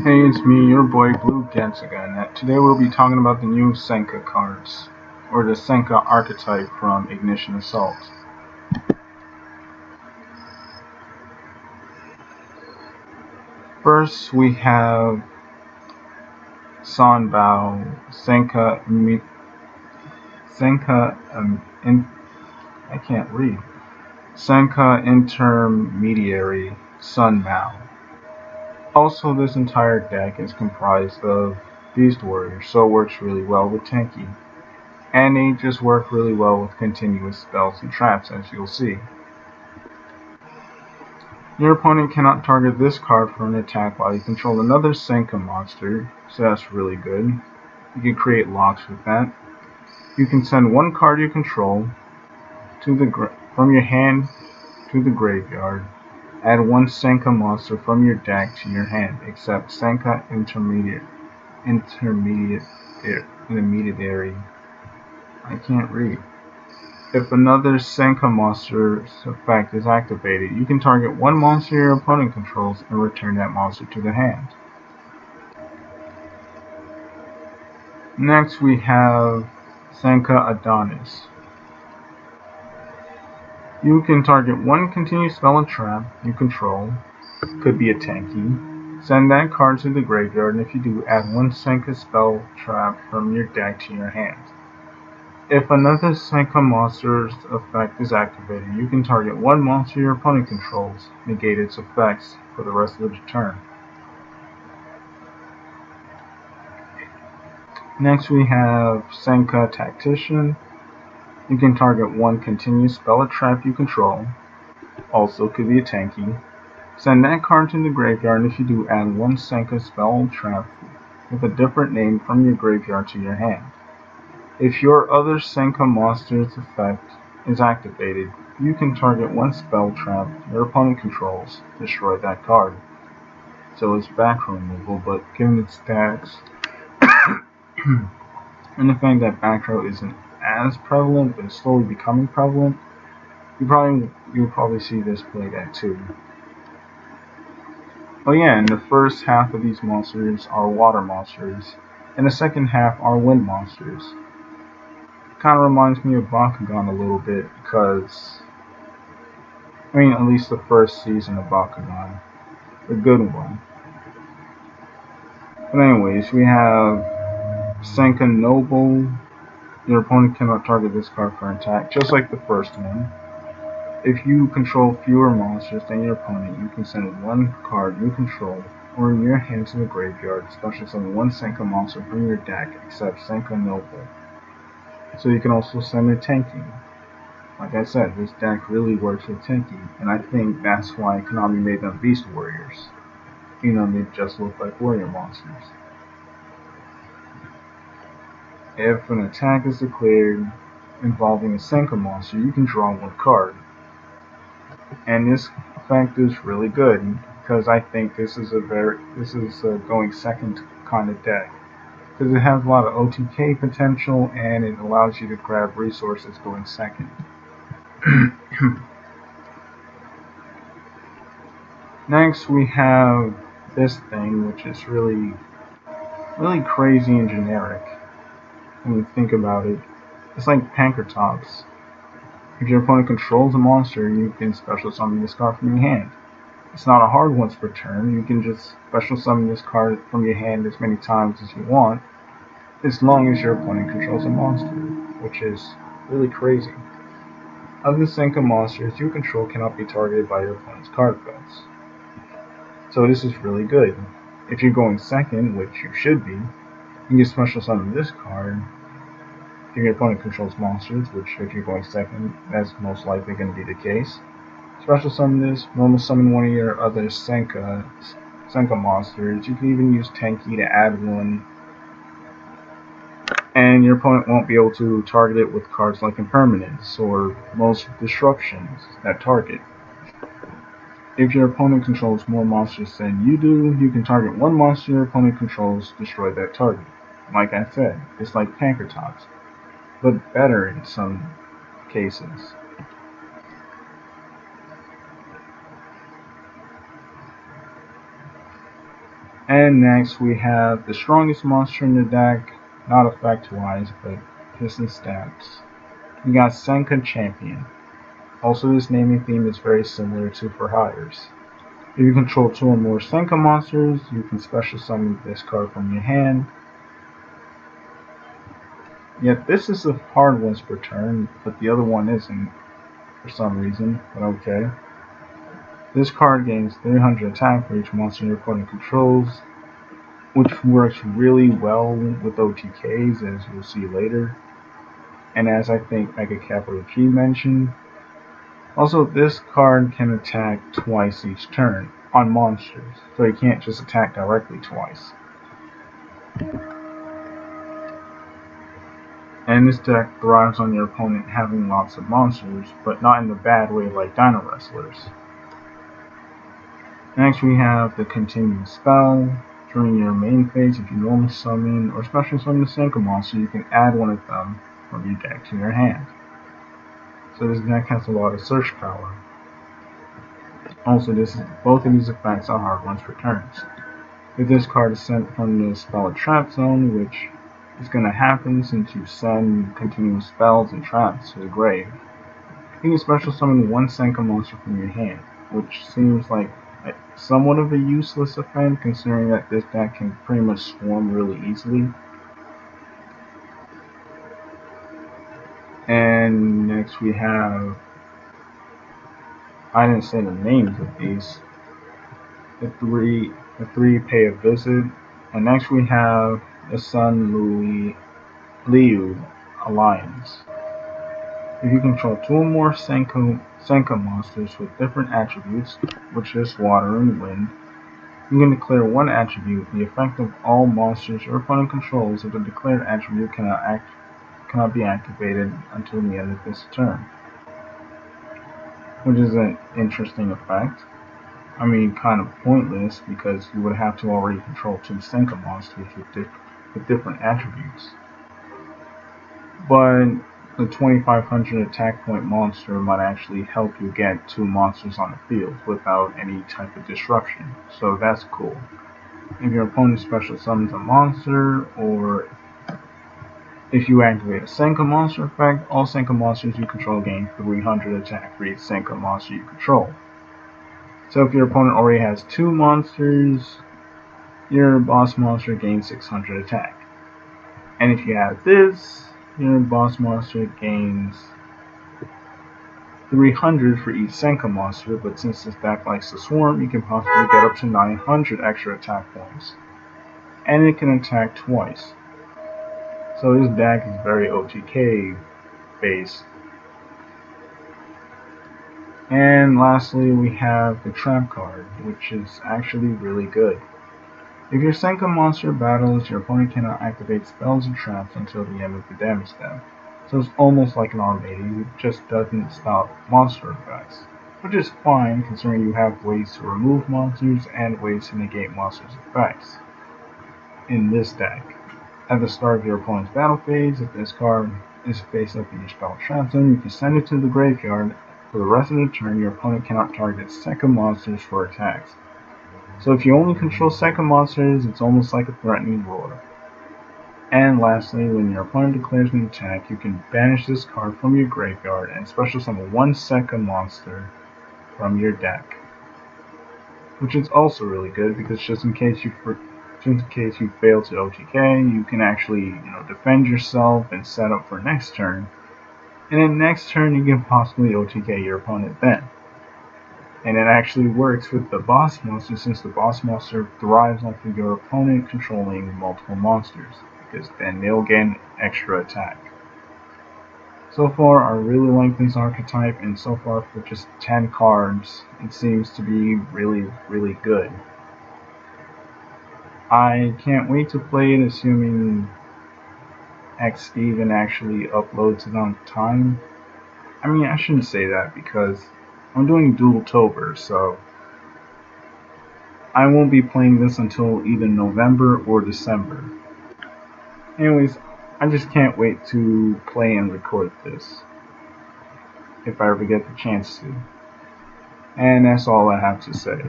Hey, it's me, your boy Blue Gets again. Today we'll be talking about the new Senka cards, or the Senka archetype from Ignition Assault. First, we have Sanbao, Senka, I can't read. Senka Intermediary Sunbao. Also, this entire deck is comprised of Beast Warriors, so it works really well with Tenki. And they just work really well with continuous spells and traps, as you'll see. Your opponent cannot target this card for an attack while you control another Senka monster, so that's really good. You can create locks with that. You can send one card you control from your hand to the graveyard. Add one Senka monster from your deck to your hand, except Senka Intermediary. I can't read. If another Senka monster's effect is activated, you can target one monster your opponent controls and return that monster to the hand. Next we have Senka Adonis. You can target one continuous spell and trap you control, could be a Tenki. Send that card to the graveyard, and if you do, add one Senka spell trap from your deck to your hand. If another Senka monster's effect is activated, you can target one monster your opponent controls, negate its effects for the rest of the turn. Next we have Senka Tactician. You can target one continuous spell or trap you control, also could be a Tenki. Send that card to the graveyard, and if you do, add one Senka spell or trap with a different name from your graveyard to your hand. If your other Senka monster's effect is activated, you can target one spell trap your opponent controls, destroy that card. So it's back removal, but given its stats and the fact that back row isn't as prevalent but it's slowly becoming prevalent, you'll probably see this played at too. Oh yeah, and the first half of these monsters are water monsters, and the second half are wind monsters. Kind of reminds me of Bakugan a little bit because, at least the first season of Bakugan, a good one. But anyways, we have Senka Noble. Your opponent cannot target this card for an attack, just like the first one. If you control fewer monsters than your opponent, you can send one card you control or in your hand to the graveyard, special summon one Senka monster from your deck, except Senka Noble. So you can also send a Tenki. Like I said, this deck really works with Tenki, and I think that's why Konami made them Beast Warriors. They just look like warrior monsters. If an attack is declared involving a Senka monster, you can draw one card. And this effect is really good because I think this is a going second kind of deck because it has a lot of OTK potential and it allows you to grab resources going second. Next we have this thing, which is really crazy and generic when you think about it. It's like Pankratops. If your opponent controls a monster, you can special summon this card from your hand. It's not a hard once per turn. You can just special summon this card from your hand as many times as you want, as long as your opponent controls a monster, which is really crazy. Other Senka monsters you control cannot be targeted by your opponent's card effects. So this is really good. If you're going second, which you should be, you can special summon this card. If your opponent controls monsters, which if you're going second, that's most likely going to be the case. Special summon this, normal summon one of your other Senka monsters. You can even use Tenki to add one, and your opponent won't be able to target it with cards like Impermanence or most disruptions that target. If your opponent controls more monsters than you do, you can target one monster your opponent controls, destroy that target. Like I said, it's like Pankratops, but better in some cases. And next we have the strongest monster in the deck, not effect wise, but just in stats. We got Senka Champion. Also, this naming theme is very similar to For Hires. If you control two or more Senka monsters, you can special summon this card from your hand. Yet this is a hard once per turn, but the other one isn't for some reason, but okay. This card gains 300 attack for each monster your opponent controls, which works really well with OTKs, as you'll see later. And as I think Mega Capital G mentioned, also this card can attack twice each turn on monsters, so you can't just attack directly twice. And this deck thrives on your opponent having lots of monsters, but not in the bad way like Dino Wrestlers. Next we have the continuous spell. During your main phase, if you normally summon or special summon a Senka monster, you can add one of them from your deck to your hand. So this deck has a lot of search power. Also, both of these effects are hard ones for turns. If this card is sent from the spell trap zone, which is going to happen since you send continuous spells and traps to the grave, you can special summon one Senka monster from your hand, which seems like somewhat of a useless effect considering that this deck can pretty much swarm really easily. And next we have, I didn't say the names of these, the three pay a visit. And next we have the Sun Liu Alliance. If you control two or more Senka monsters with different attributes, which is water and wind, you can declare one attribute, the effect of all monsters your opponent controls if the declared attribute cannot be activated until the end of this turn. Which is an interesting effect. I mean, kind of pointless because you would have to already control two Senka monsters with different attributes. But the 2500 attack point monster might actually help you get two monsters on the field without any type of disruption, so that's cool. If your opponent special summons a monster, or if you activate a Senka monster effect, all Senka monsters you control gain 300 attack for each Senka monster you control. So if your opponent already has two monsters, your boss monster gains 600 attack. And if you have this, your boss monster gains 300 for each Senka monster, but since this deck likes to swarm, you can possibly get up to 900 extra attack points. And it can attack twice. So this deck is very OTK based. And lastly, we have the Trap card, which is actually really good. If your Senka monster battles, your opponent cannot activate spells and traps until the end of the damage step. So it's almost like an automated, it just doesn't stop monster effects. Which is fine considering you have ways to remove monsters and ways to negate monsters' effects in this deck. At the start of your opponent's battle phase, if this card is face up in your spell trap zone, you can send it to the graveyard. For the rest of the turn, your opponent cannot target Senka monsters for attacks. So if you only control Senka monsters, it's almost like a threatening roar. And lastly, when your opponent declares an attack, you can banish this card from your graveyard and special summon one Senka monster from your deck. Which is also really good because just in case you fail to OTK, you can actually defend yourself and set up for next turn. And then next turn you can possibly OTK your opponent then. And it actually works with the boss monster since the boss monster thrives off of your opponent controlling multiple monsters, because then they'll gain extra attack. So far, I really like this archetype, and so far for just 10 cards, it seems to be really, really good. I can't wait to play it, assuming X Steven actually uploads it on time. I mean, I shouldn't say that because I'm doing Dual-Tober, so I won't be playing this until either November or December. Anyways, I just can't wait to play and record this, if I ever get the chance to. And that's all I have to say.